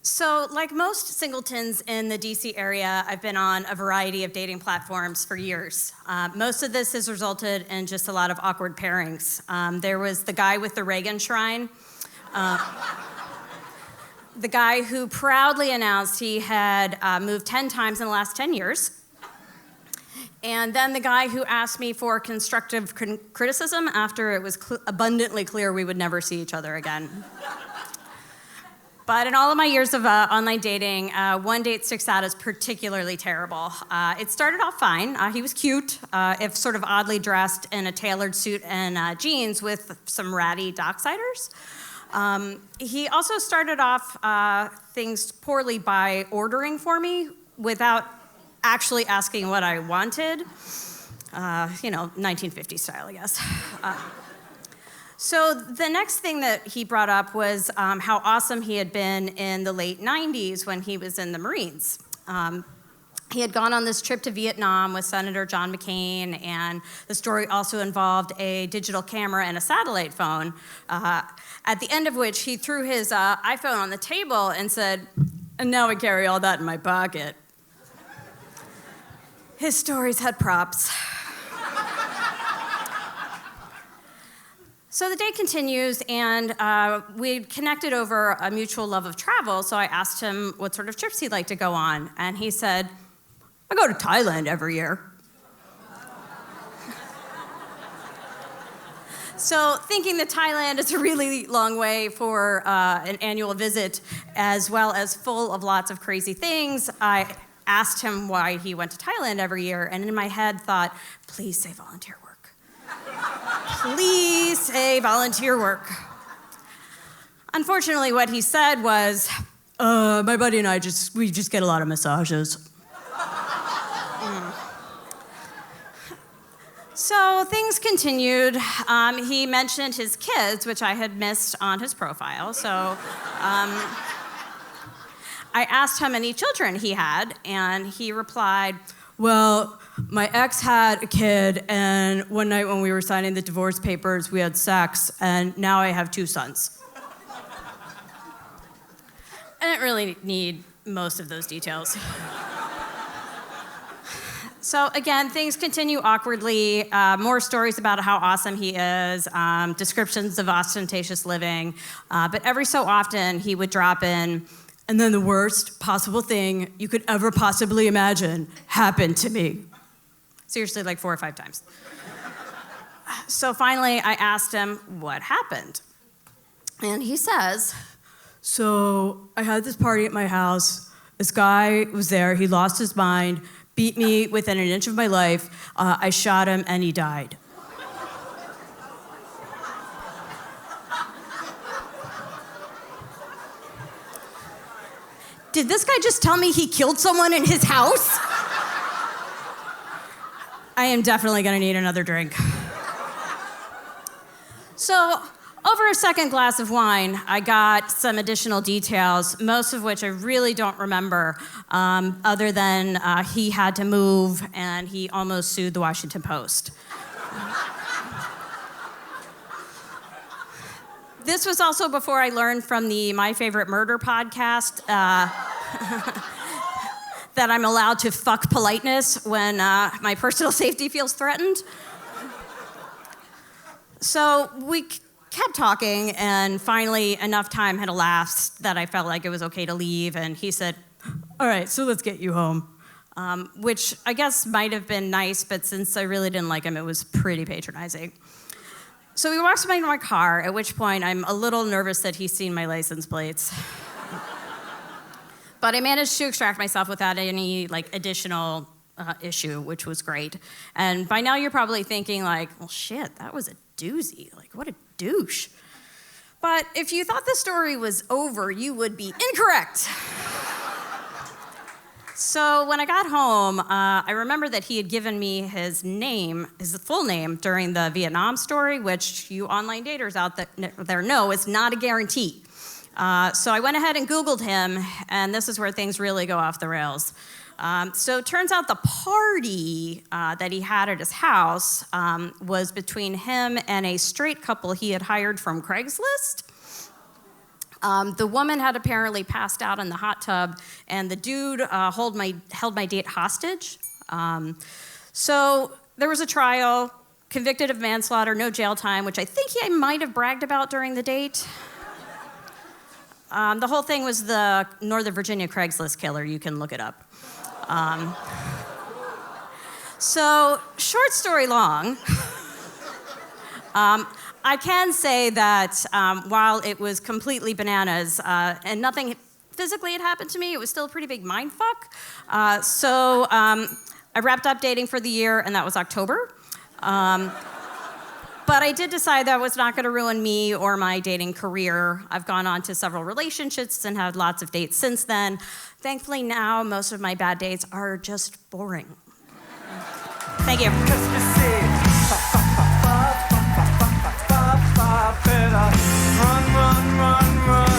So, like most singletons in the DC area, I've been on a variety of dating platforms for years. Most of this has resulted in just a lot of awkward pairings. There was the guy with the Reagan shrine, the guy who proudly announced he had moved 10 times in the last 10 years, and then the guy who asked me for constructive criticism after it was abundantly clear we would never see each other again. But in all of my years of online dating, one date sticks out as particularly terrible. It started off fine. He was cute, if sort of oddly dressed in a tailored suit and jeans with some ratty docksiders. He also started off things poorly by ordering for me without actually asking what I wanted. 1950s style, I guess. So the next thing that he brought up was how awesome he had been in the late 90s when he was in the Marines. He had gone on this trip to Vietnam with Senator John McCain, and the story also involved a digital camera and a satellite phone, at the end of which he threw his iPhone on the table and said, "And now I carry all that in my pocket." His stories had props. So the day continues, and we connected over a mutual love of travel, so I asked him what sort of trips he'd like to go on, and he said, "I go to Thailand every year." So thinking that Thailand is a really long way for an annual visit, as well as full of lots of crazy things, I asked him why he went to Thailand every year, and in my head thought, please say volunteer work. Please say volunteer work. Unfortunately, what he said was, my buddy and I we just get a lot of massages. So things continued. He mentioned his kids, which I had missed on his profile. So I asked how many children he had, and he replied, "Well, my ex had a kid, and one night when we were signing the divorce papers, we had sex, and now I have 2 sons." I didn't really need most of those details. So again, things continue awkwardly. More stories about how awesome he is, descriptions of ostentatious living, but every so often he would drop in, "And then the worst possible thing you could ever possibly imagine happened to me." Seriously, like 4 or 5 times. So finally, I asked him what happened. And he says, "So I had this party at my house. This guy was there. He lost his mind, beat me within an inch of my life. I shot him, and he died." Did this guy just tell me he killed someone in his house? I am definitely gonna need another drink. So, over a second glass of wine, I got some additional details, most of which I really don't remember, other than he had to move and he almost sued the Washington Post. This was also before I learned from the My Favorite Murder podcast that I'm allowed to fuck politeness when my personal safety feels threatened. So we kept talking, and finally enough time had elapsed that I felt like it was okay to leave, and he said, "All right, so let's get you home." Which I guess might have been nice, but since I really didn't like him, it was pretty patronizing. So we walked back to my car, at which point I'm a little nervous that he's seen my license plates. But I managed to extract myself without any additional issue, which was great. And by now you're probably thinking well, shit, that was a doozy. What a douche. But if you thought the story was over, you would be incorrect. So when I got home, I remember that he had given me his full name during the Vietnam story, which you online daters out there know is not a guarantee. So I went ahead and Googled him, and this is where things really go off the rails. So it turns out the party that he had at his house was between him and a straight couple he had hired from Craigslist. The woman had apparently passed out in the hot tub, and the dude held my date hostage. So there was a trial, convicted of manslaughter, no jail time, which I think he might have bragged about during the date. The whole thing was the Northern Virginia Craigslist killer. You can look it up. So, short story long, I can say that while it was completely bananas and nothing physically had happened to me, it was still a pretty big mindfuck. So I wrapped up dating for the year, and that was October. But I did decide that was not going to ruin me or my dating career. I've gone on to several relationships and had lots of dates since then. Thankfully now, most of my bad dates are just boring. Thank you. Run, run, run, run.